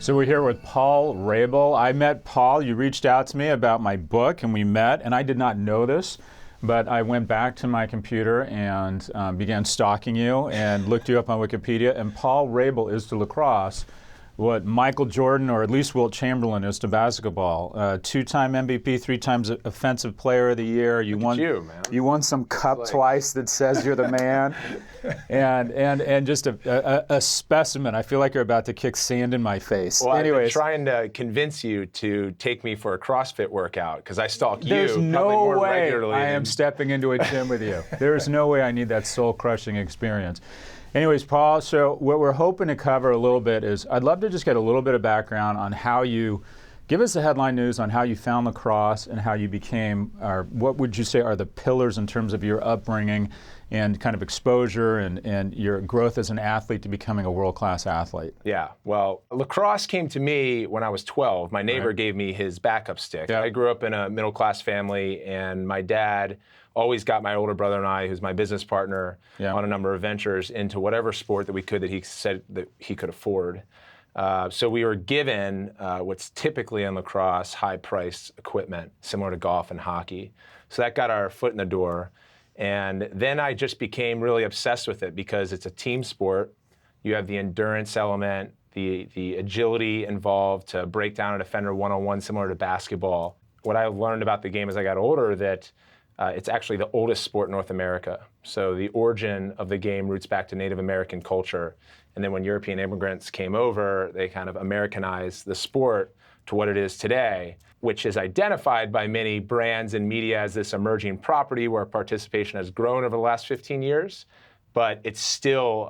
So we're here with Paul Rabel. I met Paul. You reached out to me about my book, and we met, and I did not know this, but I went back to my computer and began stalking you and looked you up on Wikipedia, and Paul Rabel is to lacrosse what Michael Jordan, or at least Wilt Chamberlain, is to basketball. Two-time MVP, 3 times Offensive Player of the Year. You won some cup twice that says you're the man, and just a specimen. I feel like you're about to kick sand in my face. Well, anyways, I've been trying to convince you to take me for a CrossFit workout because I stalk you. There's no more way regularly I am stepping into a gym with you. There is no way I need that soul-crushing experience. Anyways, Paul, so what we're hoping to cover a little bit is, I'd love to just get a little bit of background on how you, give us the headline news on how you found lacrosse and how you became, or what would you say are the pillars in terms of your upbringing and kind of exposure and your growth as an athlete to becoming a world-class athlete? Yeah, well, lacrosse came to me when I was 12. My neighbor gave me his backup stick. I grew up in a middle-class family, and my dad always got my older brother and I, who's my business partner, on a number of ventures into whatever sport that we could, that he said that he could afford. So we were given what's typically in lacrosse high-priced equipment, similar to golf and hockey. So that got our foot in the door. And then I just became really obsessed with it because it's a team sport. You have the endurance element, the agility involved to break down a defender one-on-one, similar to basketball. What I learned about the game as I got older, that it's actually the oldest sport in North America. So the origin of the game roots back to Native American culture. And then when European immigrants came over, they kind of Americanized the sport to what it is today, which is identified by many brands and media as this emerging property where participation has grown over the last 15 years. But it's still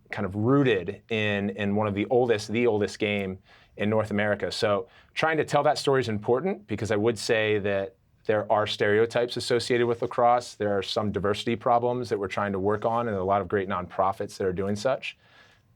kind of rooted in one of the oldest game in North America. So trying to tell that story is important, because I would say that there are stereotypes associated with lacrosse. There are some diversity problems that we're trying to work on, and a lot of great nonprofits that are doing such.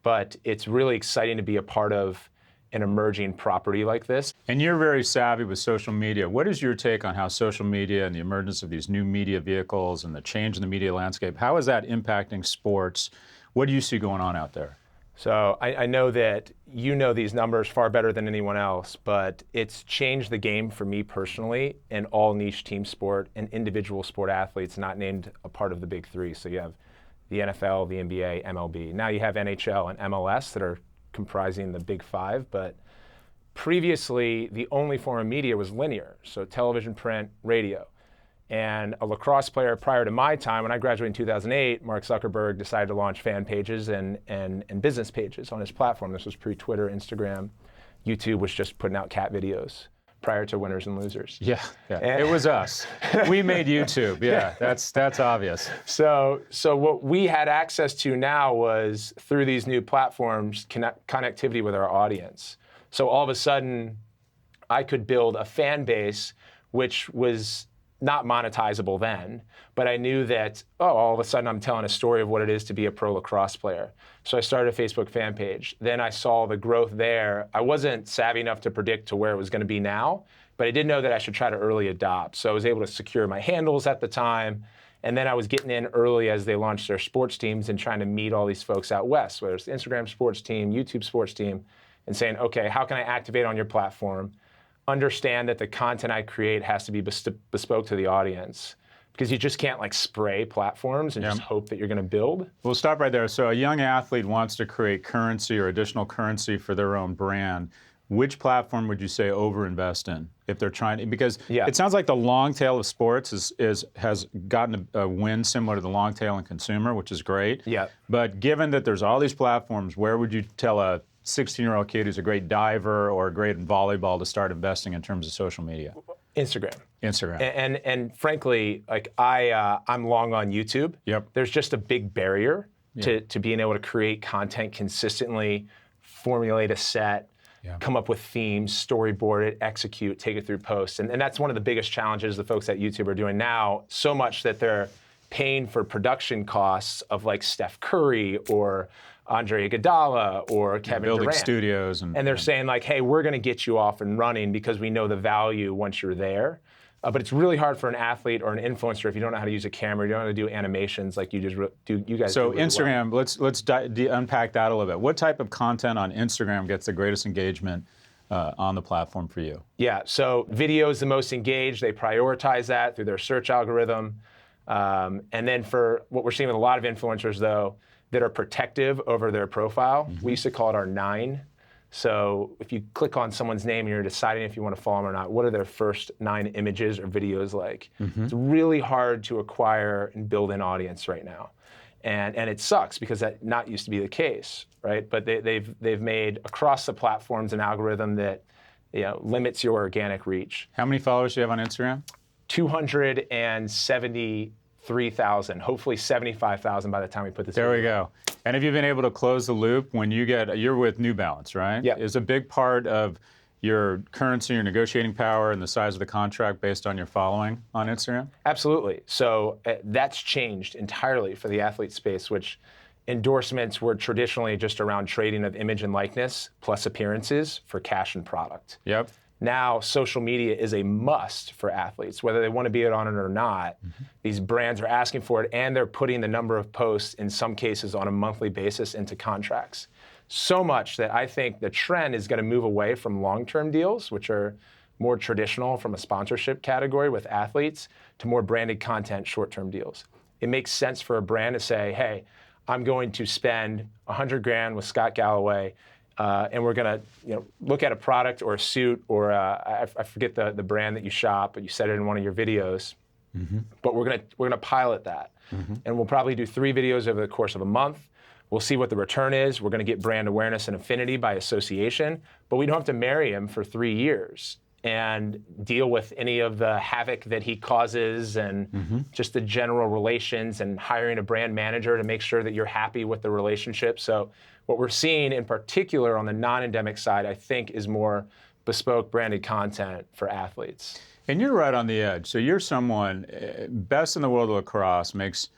But it's really exciting to be a part of an emerging property like this. And you're very savvy with social media. What is your take on how social media and the emergence of these new media vehicles and the change in the media landscape, how is that impacting sports? What do you see going on out there? So I know that you know these numbers far better than anyone else, but it's changed the game for me personally in all niche team sport and individual sport athletes not named a part of the big three. So you have the NFL, the NBA, MLB. Now you have NHL and MLS that are comprising the big five, but previously the only form of media was linear, so television, print, radio. And a lacrosse player prior to my time, when I graduated in 2008, Mark Zuckerberg decided to launch fan pages and business pages on his platform. This was pre-Twitter, Instagram. YouTube was just putting out cat videos prior to winners and losers. Yeah. It was us. We made YouTube. Yeah, that's obvious. So what we had access to now was, through these new platforms, connectivity with our audience. So all of a sudden, I could build a fan base which was not monetizable then, but I knew that, all of a sudden I'm telling a story of what it is to be a pro lacrosse player. So I started a Facebook fan page. Then I saw the growth there. I wasn't savvy enough to predict to where it was going to be now, but I did know that I should try to early adopt. So I was able to secure my handles at the time, and then I was getting in early as they launched their sports teams and trying to meet all these folks out west, whether it's the Instagram sports team, YouTube sports team, and saying, okay, how can I activate on your platform? Understand that the content I create has to be bespoke to the audience, because you just can't spray platforms and just hope that you're going to build. We'll stop right there. So a young athlete wants to create currency or additional currency for their own brand. Which platform would you say overinvest in if they're trying to? Because it sounds like the long tail of sports has gotten a win similar to the long tail in consumer, which is great. Yeah. But given that there's all these platforms, where would you tell a 16-year-old kid who's a great diver or great in volleyball to start investing in terms of social media? Instagram. And frankly, I'm long on YouTube. Yep. There's just a big barrier to being able to create content consistently, formulate a set, come up with themes, storyboard it, execute, take it through posts. And that's one of the biggest challenges the folks at YouTube are doing now, so much that they're paying for production costs of Steph Curry or Andre Iguodala or Kevin building Durant. Studios. And they're saying hey, we're going to get you off and running because we know the value once you're there. But it's really hard for an athlete or an influencer if you don't know how to use a camera, you don't know how to do animations like you do. You guys. So do really Instagram, well. let's unpack that a little bit. What type of content on Instagram gets the greatest engagement on the platform for you? Yeah, so video is the most engaged. They prioritize that through their search algorithm. And then for what we're seeing with a lot of influencers, though, that are protective over their profile, we used to call it our 9. So if you click on someone's name and you're deciding if you want to follow them or not, what are their first 9 images or videos like? It's really hard to acquire and build an audience right now. And it sucks because that not used to be the case, right? But they've made across the platforms an algorithm that limits your organic reach. How many followers do you have on Instagram? 273,000, hopefully 75,000 by the time we put this. There we go. And have you been able to close the loop when you're with New Balance, right? Yeah. Is a big part of your currency, your negotiating power, and the size of the contract based on your following on Instagram? Absolutely. So that's changed entirely for the athlete space, which endorsements were traditionally just around trading of image and likeness plus appearances for cash and product. Yep. Now, social media is a must for athletes, whether they want to be on it or not. These brands are asking for it, and they're putting the number of posts, in some cases on a monthly basis, into contracts. So much that I think the trend is going to move away from long-term deals, which are more traditional from a sponsorship category with athletes, to more branded content, short-term deals. It makes sense for a brand to say, hey, I'm going to spend $100,000 with Scott Galloway, and we're going to look at a product or a suit or I forget the brand that you shop, but you said it in one of your videos. But we're gonna pilot that, and we'll probably do 3 videos over the course of a month. We'll see what the return is. We're going to get brand awareness and affinity by association, but we don't have to marry him for 3 years and deal with any of the havoc that he causes and just the general relations and hiring a brand manager to make sure that you're happy with the relationship. So what we're seeing in particular on the non-endemic side, I think, is more bespoke branded content for athletes. And you're right on the edge. So you're someone, best in the world of lacrosse, makes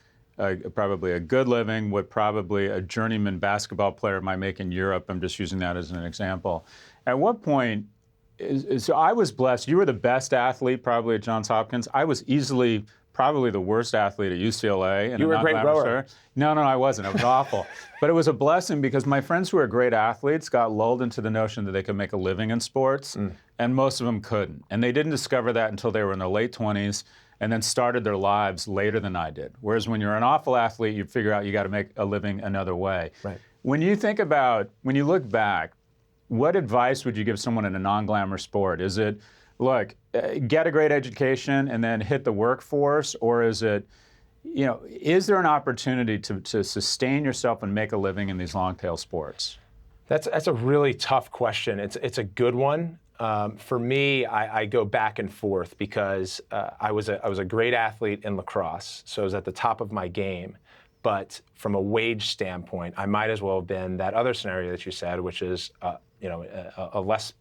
probably a good living, what probably a journeyman basketball player might make in Europe. I'm just using that as an example. At what point, so I was blessed. You were the best athlete probably at Johns Hopkins. I was easily probably the worst athlete at UCLA. You were a great rower. No, I wasn't. I was awful. But it was a blessing because my friends who were great athletes got lulled into the notion that they could make a living in sports, and most of them couldn't. And they didn't discover that until they were in their late 20s and then started their lives later than I did. Whereas when you're an awful athlete, you figure out you got to make a living another way. Right. When you look back, what advice would you give someone in a non-glamour sport? Is it, look, get a great education and then hit the workforce, or is it, is there an opportunity to sustain yourself and make a living in these long-tail sports? That's a really tough question. It's a good one. For me, I go back and forth because I was a great athlete in lacrosse, so I was at the top of my game. But from a wage standpoint, I might as well have been that other scenario that you said, which is a less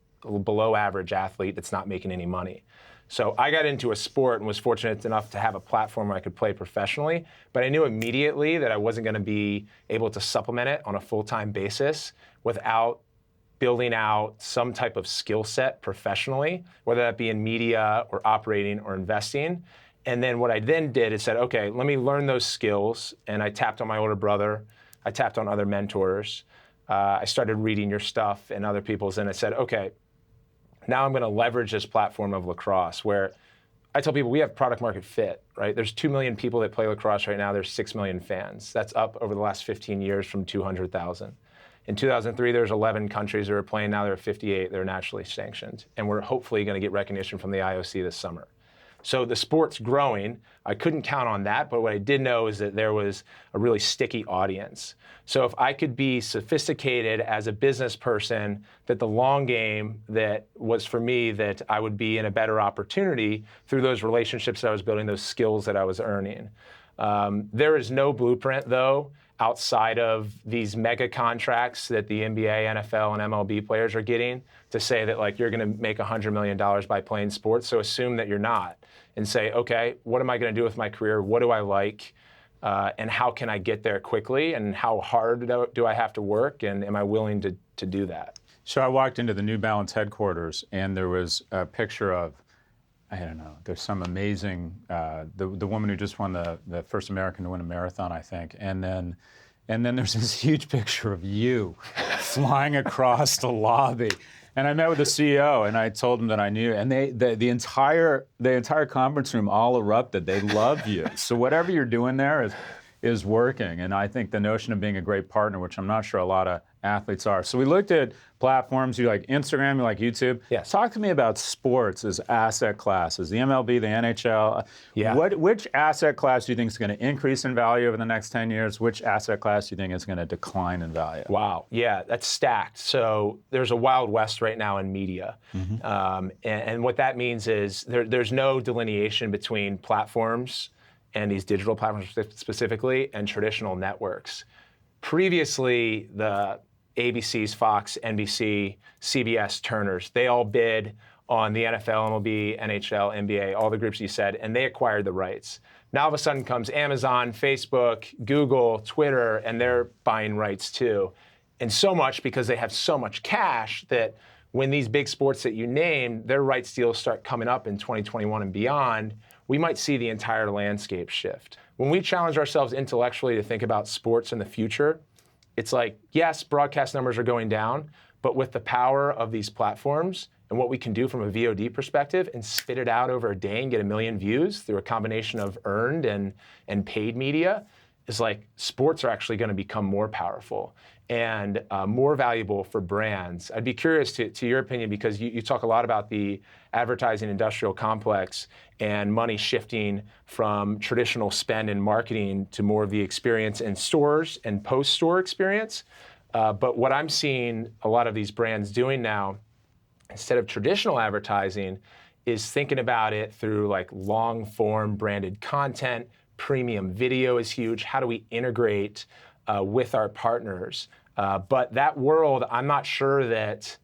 below average athlete that's not making any money. So I got into a sport and was fortunate enough to have a platform where I could play professionally, but I knew immediately that I wasn't going to be able to supplement it on a full-time basis without building out some type of skill set professionally, whether that be in media or operating or investing. And then what I then did is said, okay, let me learn those skills. And I tapped on my older brother. I tapped on other mentors. I started reading your stuff and other people's, and I said, okay, now I'm going to leverage this platform of lacrosse where I tell people we have product market fit, right? There's 2 million people that play lacrosse right now. There's 6 million fans. That's up over the last 15 years from 200,000. In 2003, there's 11 countries that were playing. Now there are 58 that are nationally sanctioned. And we're hopefully going to get recognition from the IOC this summer. So the sport's growing. I couldn't count on that, but what I did know is that there was a really sticky audience. So if I could be sophisticated as a business person, that the long game that was for me, that I would be in a better opportunity through those relationships that I was building, those skills that I was earning. There is no blueprint, though, outside of these mega contracts that the NBA, NFL, and MLB players are getting to say that, like, you're going to make $100 million by playing sports. So assume that you're not and say, okay, what am I going to do with my career? What do I like? And how can I get there quickly? And how hard do I have to work? And am I willing to do that? So I walked into the New Balance headquarters, and there was a picture of I don't know. There's some amazing, the woman who just won the first American to win a marathon, I think, and then there's this huge picture of you flying across the lobby. And I met with the CEO, and I told him that I knew, and the entire conference room all erupted. They love you. So whatever you're doing there is working. And I think the notion of being a great partner, which I'm not sure a lot of athletes are. So we looked at platforms. You like Instagram, you like YouTube. Yes. Talk to me about sports as asset classes, the MLB, the NHL. Yeah. Which asset class do you think is going to increase in value over the next 10 years? Which asset class do you think is going to decline in value? Wow. Yeah, that's stacked. So there's a wild west right now in media. And what that means is there's no delineation between platforms and these digital platforms specifically and traditional networks. Previously, the ABCs, Fox, NBC, CBS, Turners, they all bid on the NFL, MLB, NHL, NBA, all the groups you said, and they acquired the rights. Now all of a sudden comes Amazon, Facebook, Google, Twitter, and they're buying rights too. And so much because they have so much cash that when these big sports that you named, their rights deals start coming up in 2021 and beyond, we might see the entire landscape shift. When we challenge ourselves intellectually to think about sports in the future, it's like, yes, broadcast numbers are going down, but with the power of these platforms and what we can do from a VOD perspective and spit it out over a day and get 1 million views through a combination of earned and paid media, is like sports are actually going to become more powerful and more valuable for brands. I'd be curious to your opinion, because you talk a lot about the advertising industrial complex and money shifting from traditional spend in marketing to more of the experience in stores and post-store experience. But what I'm seeing a lot of these brands doing now, instead of traditional advertising, is thinking about it through like long-form branded content. Premium video is huge. How do we integrate with our partners? But that world, I'm not sure that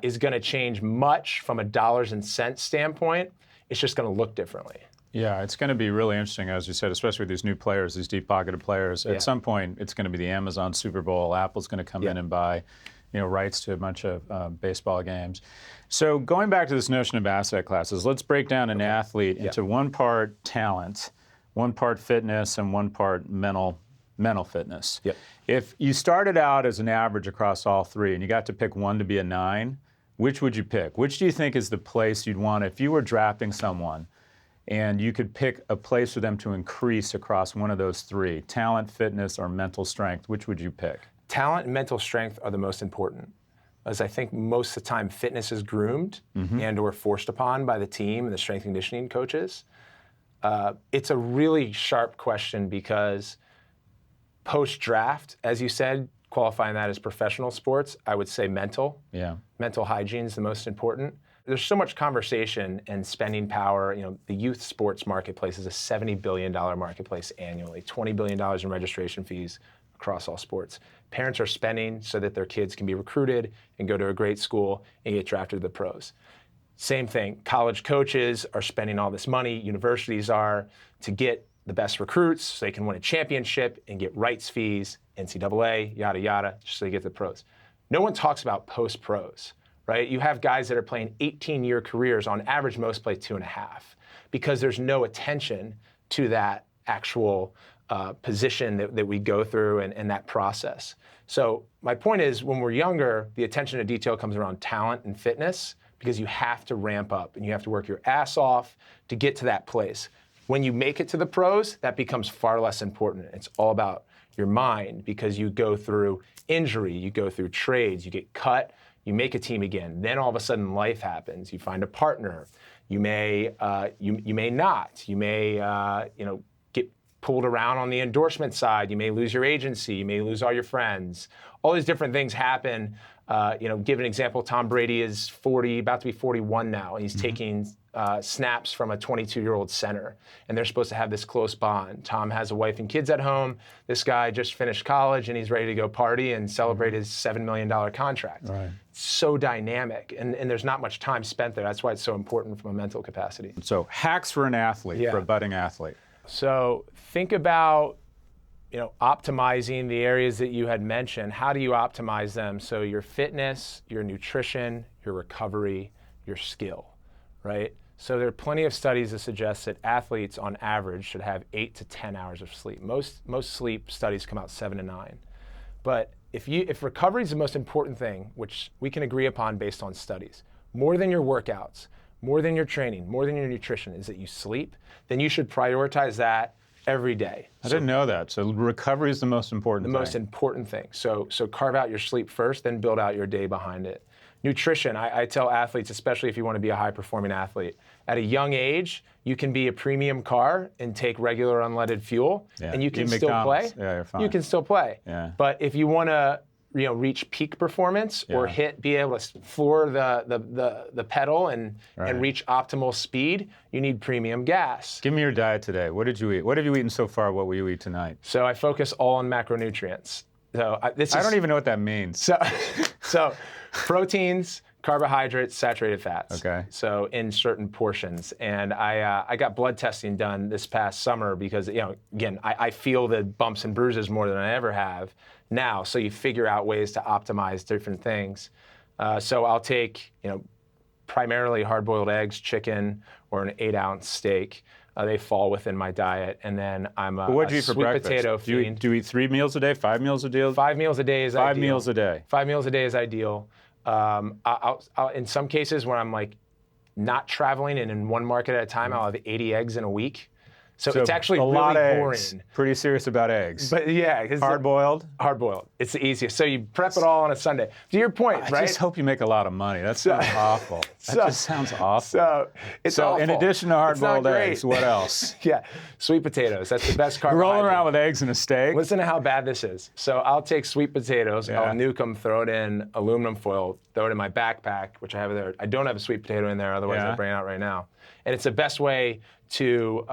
is going to change much from a dollars and cents standpoint. It's just going to look differently. Yeah, it's going to be really interesting, as you said, especially with these new players, these deep-pocketed players. At some point, it's going to be the Amazon Super Bowl. Apple's going to come in and buy, rights to a bunch of baseball games. So going back to this notion of asset classes, let's break down an athlete into one part talent, one part fitness, and one part mental fitness. Yep. If you started out as an average across all three and you got to pick one to be a 9, which would you pick? Which do you think is the place you'd want if you were drafting someone and you could pick a place for them to increase across one of those three, talent, fitness, or mental strength? Which would you pick? Talent and mental strength are the most important, as I think most of the time fitness is groomed and or forced upon by the team and the strength and conditioning coaches. It's a really sharp question because post-draft, as you said, qualifying that as professional sports, I would say mental. Yeah. Mental hygiene is the most important. There's so much conversation and spending power. The youth sports marketplace is a $70 billion marketplace annually, $20 billion in registration fees across all sports. Parents are spending so that their kids can be recruited and go to a great school and get drafted to the pros. Same thing, college coaches are spending all this money, universities are, to get the best recruits so they can win a championship and get rights fees, NCAA, yada, yada, just so they get the pros. No one talks about post-pros, right? You have guys that are playing 18-year careers. On average, most play 2.5 because there's no attention to that actual position that we go through and that process. So my point is, when we're younger, the attention to detail comes around talent and fitness because you have to ramp up and you have to work your ass off to get to that place. When you make it to the pros, that becomes far less important. It's all about your mind because you go through injury, you go through trades, you get cut, you make a team again. Then all of a sudden life happens. You find a partner. You may you may not. You may get pulled around on the endorsement side. You may lose your agency. You may lose all your friends. All these different things happen. Give an example. Tom Brady is 40, about to be 41 now, and he's taking snaps from a 22-year-old center, and they're supposed to have this close bond. Tom has a wife and kids at home. This guy just finished college, and he's ready to go party and celebrate his $7 million contract. Right. So dynamic, and there's not much time spent there. That's why it's so important from a mental capacity. So hacks for an athlete, for a budding athlete. So think about optimizing the areas that you had mentioned. How do you optimize them? So your fitness, your nutrition, your recovery, your skill, right? So there are plenty of studies that suggest that athletes on average should have 8 to 10 hours of sleep. Most sleep studies come out 7 to 9. But if recovery is the most important thing, which we can agree upon based on studies, more than your workouts, more than your training, more than your nutrition, is that you sleep, then you should prioritize that every day. I didn't know that. So recovery is the most important thing. The most important thing. So carve out your sleep first, then build out your day behind it. Nutrition, I tell athletes, especially if you want to be a high-performing athlete, at a young age, you can be a premium car and take regular unleaded fuel, and you can still play. Yeah, you're fine. You can still play. Yeah. But if you want to, reach peak performance or be able to floor the pedal and reach optimal speed, you need premium gas. Give me your diet today. What did you eat? What have you eaten so far? What will you eat tonight? So I focus all on macronutrients. So I don't even know what that means. So proteins, carbohydrates, saturated fats. Okay. So in certain portions. And I got blood testing done this past summer because, again, I feel the bumps and bruises more than I ever have now. So you figure out ways to optimize different things. So I'll take, primarily hard-boiled eggs, chicken, or an 8-ounce steak. They fall within my diet, and then I'm a what do you eat for sweet breakfast? potato fiend. Do you eat 3 meals a day, 5 meals a day? 5 meals a day is ideal. 5 meals a day. 5 meals a day is ideal. I'll, in some cases, when I'm like not traveling and in one market at a time, I'll have 80 eggs in a week. So it's actually a really lot of boring. eggs. Pretty serious about eggs. But yeah, hard-boiled. Hard-boiled. It's the easiest. So you prep it all on a Sunday. To your point, right? I just hope you make a lot of money. That sounds awful. That just sounds awful. So in addition to hard-boiled eggs, what else? Yeah, sweet potatoes. That's the best carbohydrate. Rolling around with eggs and a steak. Listen to how bad this is. So I'll take sweet potatoes, I'll nuke them, throw it in aluminum foil, throw it in my backpack, which I have there. I don't have a sweet potato in there, otherwise I'd bring it out right now. And it's the best way to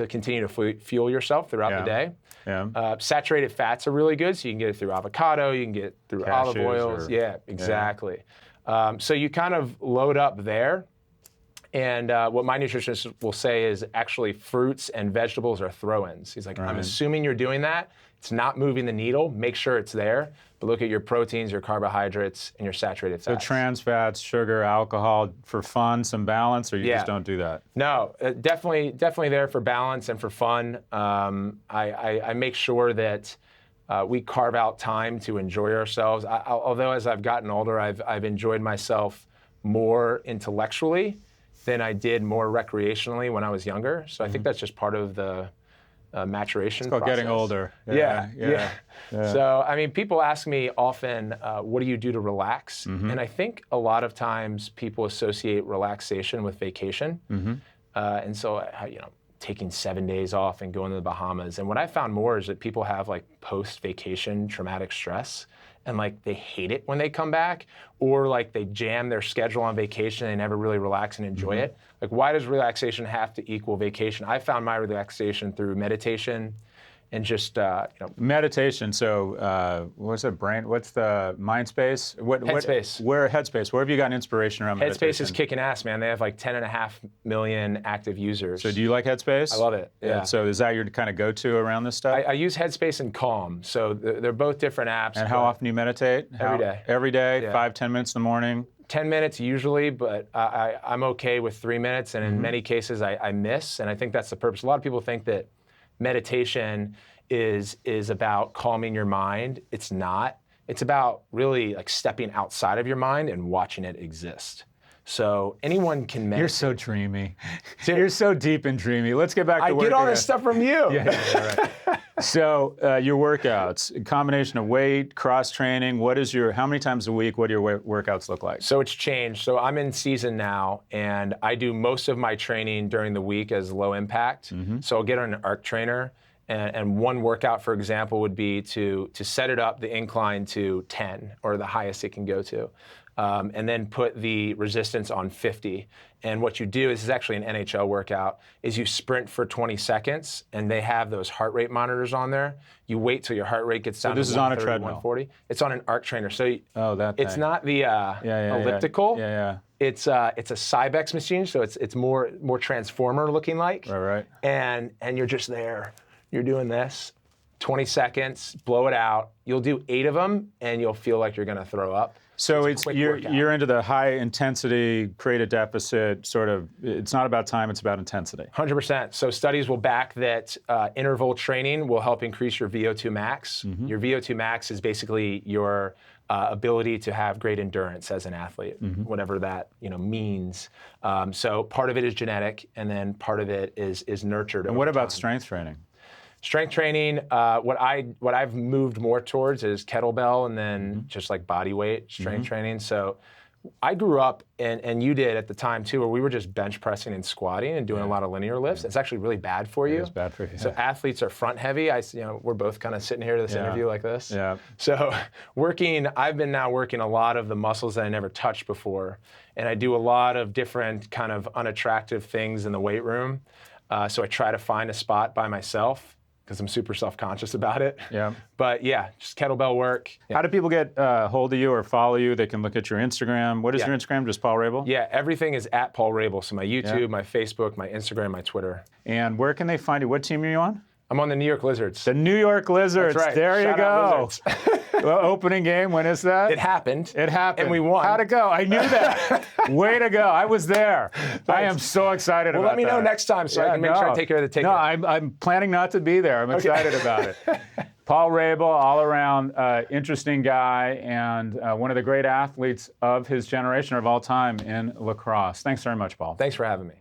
continue to fuel yourself throughout the day. Yeah. Saturated fats are really good, so you can get it through avocado, you can get it through olive oils. Yeah, exactly. So you kind of load up there. And what my nutritionist will say is actually fruits and vegetables are throw-ins. He's like, I'm assuming you're doing that. It's not moving the needle. Make sure it's there. But look at your proteins, your carbohydrates, and your saturated fats. So trans fats, sugar, alcohol, for fun, some balance, or you just don't do that? No, definitely there for balance and for fun. I make sure that we carve out time to enjoy ourselves. Although as I've gotten older, I've enjoyed myself more intellectually than I did more recreationally when I was younger. So I think that's just part of the maturation process. Getting older. Yeah. So, I mean, people ask me often, what do you do to relax? And I think a lot of times people associate relaxation with vacation. And so, taking 7 days off and going to the Bahamas. And what I found more is that people have like post-vacation traumatic stress, and like they hate it when they come back, or like they jam their schedule on vacation and they never really relax and enjoy it. Like, why does relaxation have to equal vacation? I found my relaxation through meditation and just, meditation. So what's the brain? What's the mind space? Headspace. Headspace. Where have you gotten inspiration around meditation? Headspace is kicking ass, man. They have like 10.5 million active users. So do you like Headspace? I love it. Yeah. So is that your kind of go-to around this stuff? I use Headspace and Calm. So they're both different apps. And how often do you meditate? Every day. Every day, Yeah. 5-10 minutes in the morning? 10 minutes usually, but I'm okay with 3 minutes, and in many cases I miss, and I think that's the purpose. A lot of people think that meditation is about calming your mind. It's not. It's about really like stepping outside of your mind and watching it exist. So anyone can meditate. You're so dreamy. You're so deep and dreamy. Let's get back to work. I get all this stuff from you. Yeah, right. So your workouts, a combination of weight, cross-training, how many times a week, what do your workouts look like? So it's changed. So I'm in season now, and I do most of my training during the week as low impact. So I'll get on an arc trainer, and one workout, for example, would be to set it up, the incline to 10, or the highest it can go to. And then put the resistance on 50. And what you do, this is actually an NHL workout, is you sprint for 20 seconds, and they have those heart rate monitors on there. You wait till your heart rate gets down to 130, this is on a treadmill. 140. It's on an arc trainer. So it's not the elliptical. Yeah. It's a Cybex machine, so it's more transformer looking like. Right. And you're just there. You're doing this. 20 seconds, blow it out. You'll do 8 of them, and you'll feel like you're going to throw up. So It's a quick workout. you're into the high intensity, create a deficit sort of. It's not about time; it's about intensity. 100%. So studies will back that interval training will help increase your VO2 max. Your VO2 max is basically your ability to have great endurance as an athlete, whatever that means. So part of it is genetic, and then part of it is nurtured. And what about strength training? Strength training, what I've moved more towards is kettlebell and then just like body weight strength training. So I grew up, and you did at the time too, where we were just bench pressing and squatting and doing a lot of linear lifts. It's actually really bad for you. It's bad for you. So athletes are front heavy. We're both kind of sitting here to this interview like this. Yeah. So I've been now working a lot of the muscles that I never touched before. And I do a lot of different kind of unattractive things in the weight room. So I try to find a spot by myself, because I'm super self-conscious about it. Yeah. But yeah, just kettlebell work. How do people get hold of you or follow you? They can look at your Instagram. What is your Instagram? Just Paul Rabel? Yeah, everything is at Paul Rabel. So my YouTube, my Facebook, my Instagram, my Twitter. And where can they find you? What team are you on? I'm on the New York Lizards. The New York Lizards. That's right. There you Shout out go. Well, opening game, when is that? It happened. It happened. And we won. How'd it go? I knew that. Way to go. I was there. I am so excited about that. Well, let me know next time so I can make sure I take care of the ticket. No, I'm planning not to be there. I'm excited about it. Paul Rabel, all around interesting guy and one of the great athletes of his generation or of all time in lacrosse. Thanks very much, Paul. Thanks for having me.